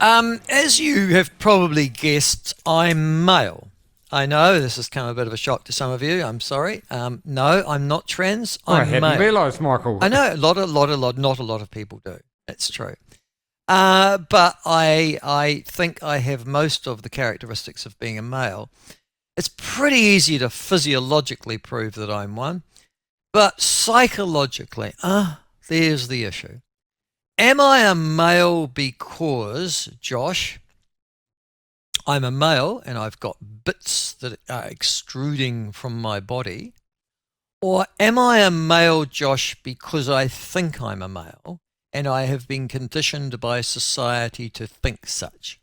As you have probably guessed, I'm male. I know this has come a bit of a shock to some of you. I'm sorry. No, I'm not trans. I I'm hadn't male. realised, Michael. I know not a lot of people do. That's true. But I think I have most of the characteristics of being a male. It's pretty easy to physiologically prove that I'm one, but psychologically, there's the issue. Am I a male because, Josh, I'm a male and I've got bits that are extruding from my body? Or am I a male, Josh, because I think I'm a male and I have been conditioned by society to think such?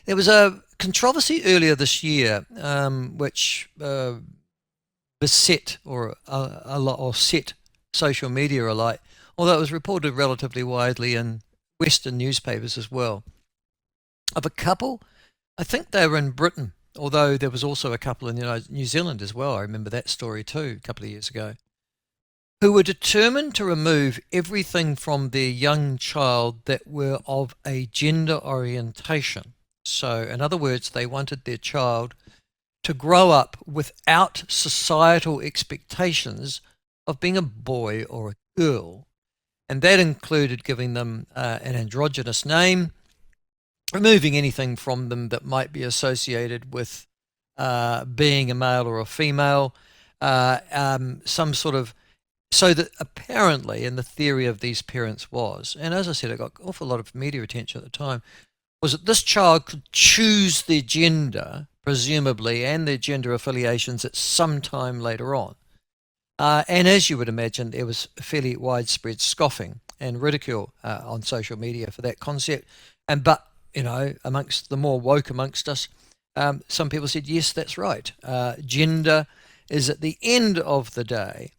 There was a controversy earlier this year, which beset or set social media alight, although it was reported relatively widely in Western newspapers as well, of a couple. I think they were in Britain, although there was also a couple in New Zealand as well. I remember that story too a couple of years ago, who were determined to remove everything from their young child that were of a gender orientation. So, in other words, they wanted their child to grow up without societal expectations of being a boy or a girl. And that included giving them an androgynous name, removing anything from them that might be associated with being a male or a female, some sort of, so that apparently, and the theory of these parents was, and as I said, it got an awful lot of media attention at the time, was that this child could choose their gender, presumably, and their gender affiliations at some time later on. And as you would imagine, there was fairly widespread scoffing and ridicule on social media for that concept. But amongst the more woke amongst us, some people said, yes, that's right. Gender is at the end of the day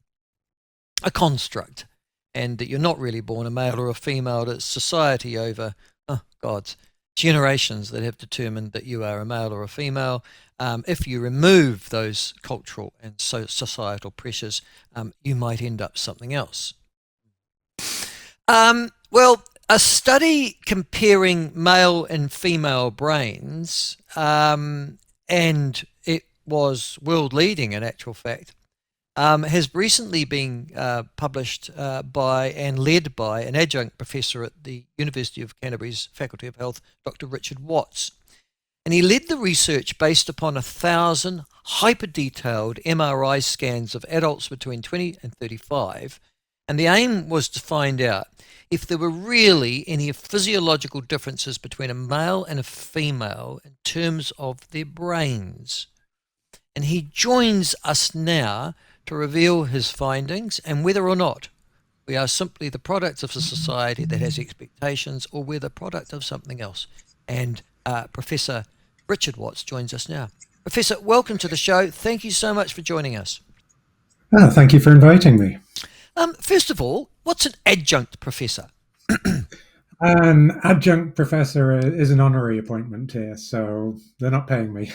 a construct, and that you're not really born a male or a female. It's society over, oh, God's generations that have determined that you are a male or a female. If you remove those cultural and societal pressures, you might end up something else. Well, a study comparing male and female brains, and it was world leading in actual fact, has recently been published by and led by an adjunct professor at the University of Canterbury's Faculty of Health, Dr. Richard Watts. And he led the research based upon 1,000 hyper-detailed MRI scans of adults between 20 and 35. And the aim was to find out if there were really any physiological differences between a male and a female in terms of their brains. And he joins us now to reveal his findings and whether or not we are simply the product of a society that has expectations or we're the product of something else. And Professor Richard Watts joins us now. Professor, welcome to the show. Thank you so much for joining us. Thank you for inviting me. First of all, what's an adjunct professor? An adjunct professor is an honorary appointment here, so they're not paying me.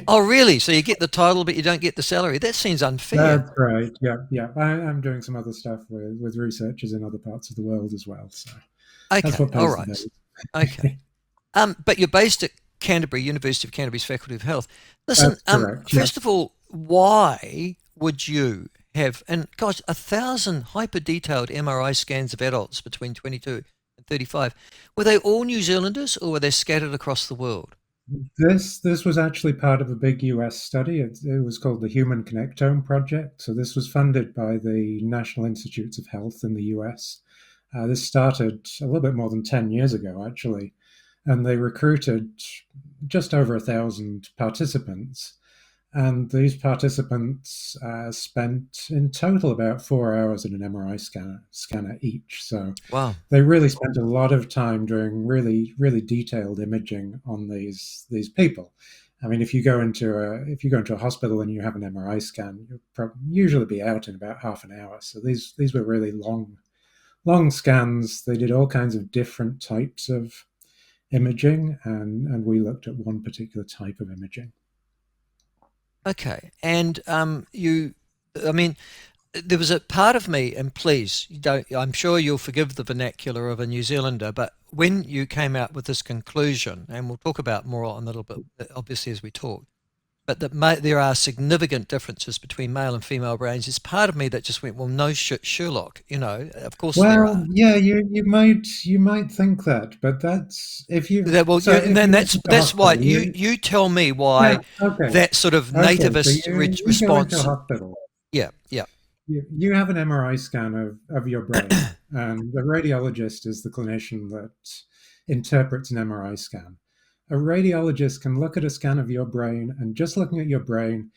Oh, really? So you get the title, but you don't get the salary? That seems unfair. That's right. Yeah, yeah. I'm doing some other stuff with researchers in other parts of the world as well. So that's Okay, what all pays the right. bills. Okay. But you're based at Canterbury, University of Canterbury's Faculty of Health. Listen, That's correct. Yeah. first of all, why would you have, and gosh, 1,000 hyper-detailed MRI scans of adults between 22 and 35, were they all New Zealanders or were they scattered across the world? This was actually part of a big US study. It was called the Human Connectome Project. So this was funded by the National Institutes of Health in the US. This started a little bit more than 10 years ago, actually, and they recruited just over 1,000 participants. And these participants spent in total about 4 hours in an MRI scanner each. So Wow. they really spent a lot of time doing really detailed imaging on these people. I mean, if you go into a hospital and you have an MRI scan, you'll usually be out in about half an hour. So these were really long scans. They did all kinds of different types of imaging, and we looked at one particular type of imaging. Okay. And I mean, there was a part of me, and please, you don't, I'm sure you'll forgive the vernacular of a New Zealander, but when you came out with this conclusion, and we'll talk about more on a little bit, obviously, as we talk, but that there are significant differences between male and female brains. There's part of me that just went, well, no shit, Sherlock, of course there Well, are. yeah, you might think that, but that's if you That, well, so and if then you went to that's why hospital, you tell me yeah, why okay, that sort of okay. So nativist you go into a response. hospital. Yeah, yeah. You have an MRI scan of your brain, and the radiologist is the clinician that interprets an MRI scan. A radiologist can look at a scan of your brain, and just looking at your brain,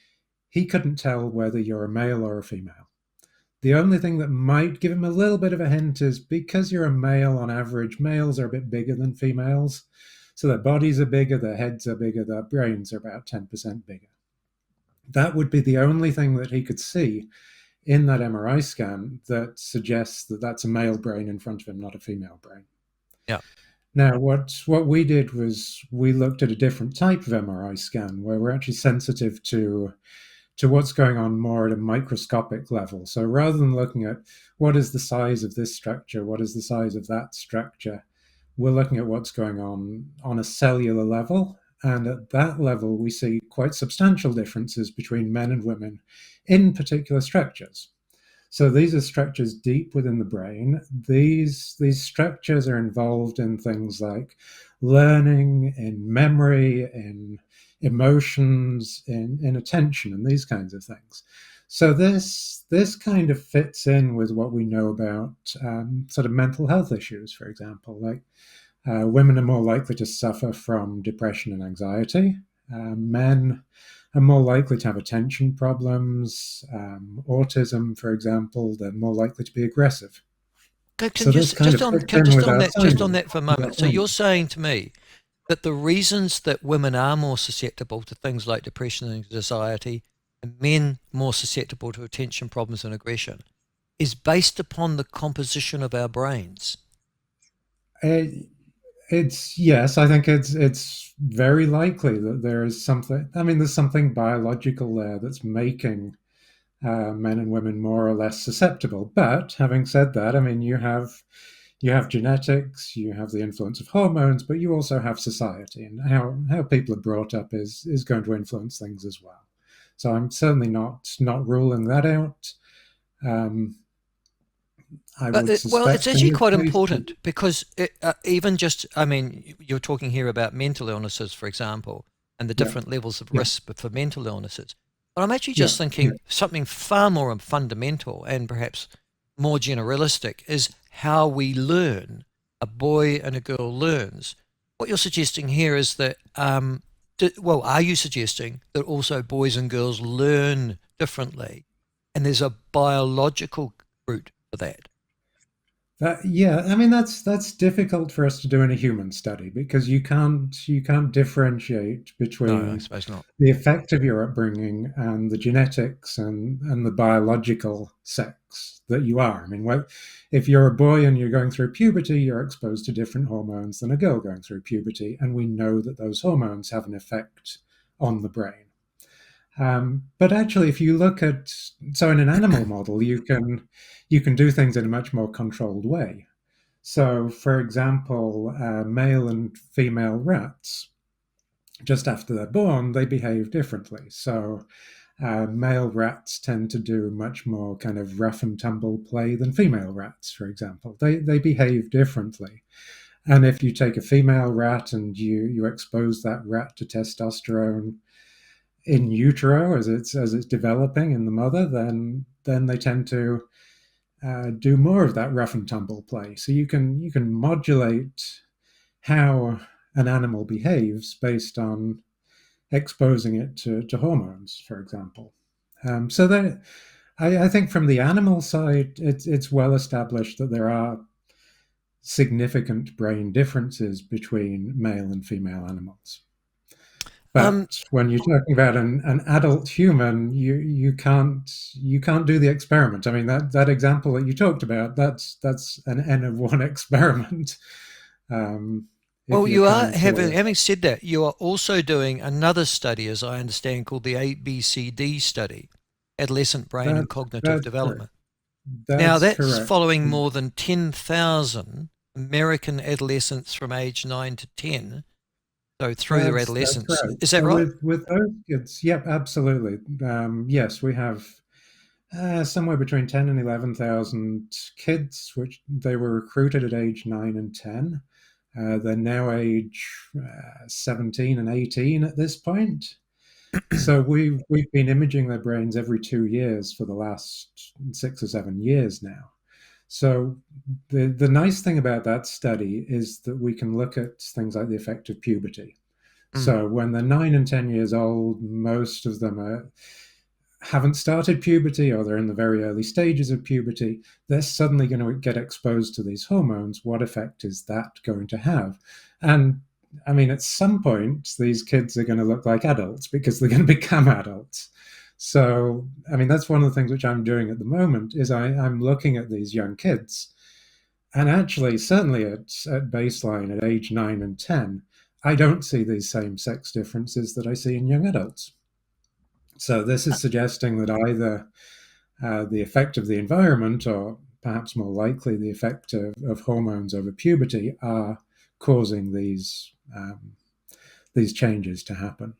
he couldn't tell whether you're a male or a female. The only thing that might give him a little bit of a hint is because you're a male, on average, males are a bit bigger than females. So their bodies are bigger, their heads are bigger, their brains are about 10% bigger. That would be the only thing that he could see in that MRI scan that suggests that that's a male brain in front of him, not a female brain. Yeah. Now, what we did was we looked at a different type of MRI scan where we're actually sensitive to what's going on more at a microscopic level. So rather than looking at what is the size of this structure, what is the size of that structure, we're looking at what's going on a cellular level. And at that level, we see quite substantial differences between men and women in particular structures. So these are structures deep within the brain. These structures are involved in things like learning, in memory, in emotions, in attention, and these kinds of things. So this kind of fits in with what we know about sort of mental health issues, for example. Like women are more likely to suffer from depression and anxiety. Men are more likely to have attention problems, autism, for example. They're more likely to be aggressive. Can So this just kind of fits in with our just on findings. that for a moment. So you're saying to me that the reasons that women are more susceptible to things like depression and anxiety, and men more susceptible to attention problems and aggression, is based upon the composition of our brains. It, it's yes, I think it's very likely that there is something. I mean, there's something biological there that's making men and women more or less susceptible. But having said that, I mean, you have genetics, you have the influence of hormones, but you also have society and how people are brought up is going to influence things as well. So I'm certainly not ruling that out. Um, I But would well, it's suspect in actually this quite case that important because even just, I mean, you're talking here about mental illnesses, for example, and the yeah, different levels of yeah, risk for mental illnesses. But I'm actually yeah, just yeah. thinking something far more fundamental and perhaps more generalistic is how we learn. A boy and a girl learns. What you're suggesting here is that, well, are you suggesting that also boys and girls learn differently, and there's a biological root for that? Yeah, I mean that's difficult for us to do in a human study because you can't differentiate No, I between suppose not. the effect of your upbringing and the genetics and the biological sex that you are. I mean, if you're a boy and you're going through puberty, you're exposed to different hormones than a girl going through puberty, and we know that those hormones have an effect on the brain. But actually, if you look at so in an animal model, you can do things in a much more controlled way. So, for example, male and female rats, just after they're born, they behave differently. So, male rats tend to do much more kind of rough and tumble play than female rats, for example. They behave differently. And if you take a female rat and you expose that rat to testosterone in utero as it's developing in the mother, then they tend to do more of that rough and tumble play. So you can modulate how an animal behaves based on exposing it to hormones, for example. So that I think from the animal side, it's well established that there are significant brain differences between male and female animals. Um, But when you're talking about an adult human, you can't do the experiment. I mean that example that you talked about, that's an N of one experiment. Um, if well, you're you are trying to, having said that, you are also doing another study, as I understand, called the ABCD study, Adolescent Brain and that's Cognitive that's correct. Development. Now, That's that's correct. following more than 10,000 American adolescents from age 9 to 10, so through their That's adolescence. right. Is that So right? with those kids, yep, absolutely. Yes, we have somewhere between 10 and 11,000 kids, which they were recruited at age 9 and 10. They're now age 17 and 18 at this point. So we've been imaging their brains every 2 years for the last 6 or 7 years now. So the nice thing about that study is that we can look at things like the effect of puberty. Mm. So when they're 9 and 10 years old, most of them haven't started puberty or they're in the very early stages of puberty. They're suddenly going to get exposed to these hormones. What effect is that going to have? And I mean, at some point, these kids are going to look like adults because they're going to become adults. So, I mean, that's one of the things which I'm doing at the moment is I'm looking at these young kids, and actually, certainly at baseline, at age 9 and 10, I don't see these same sex differences that I see in young adults. So this is suggesting that either the effect of the environment, or perhaps more likely the effect of hormones over puberty, are causing these changes to happen.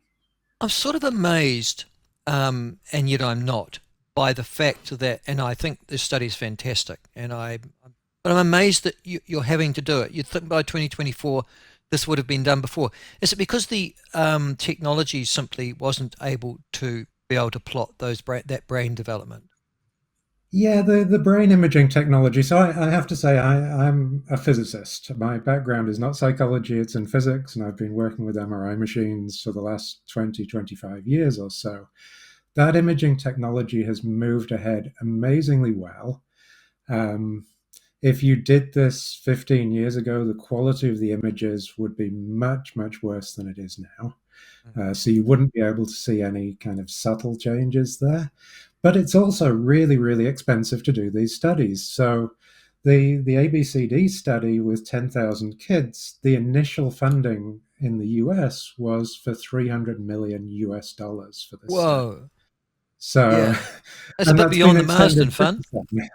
I'm sort of amazed, and yet I'm not, by the fact that, and I think this study is fantastic, but I'm amazed that you're having to do it. You'd think by 2024 this would have been done before. Is it because the technology simply wasn't able to be able to plot that brain development? Yeah, the brain imaging technology. So I have to say, I'm a physicist. My background is not psychology, it's in physics, and I've been working with MRI machines for the last 20, 25 years or so. That imaging technology has moved ahead amazingly well. Um, if you did this 15 years ago, the quality of the images would be much, much worse than it is now. So you wouldn't be able to see any kind of subtle changes there. But it's also really, really expensive to do these studies. So the ABCD study with 10,000 kids, the initial funding in the US was for 300 million US dollars for this study. Whoa. So, Yeah. That's a and bit that's been beyond the Marsden extended Fund. since then.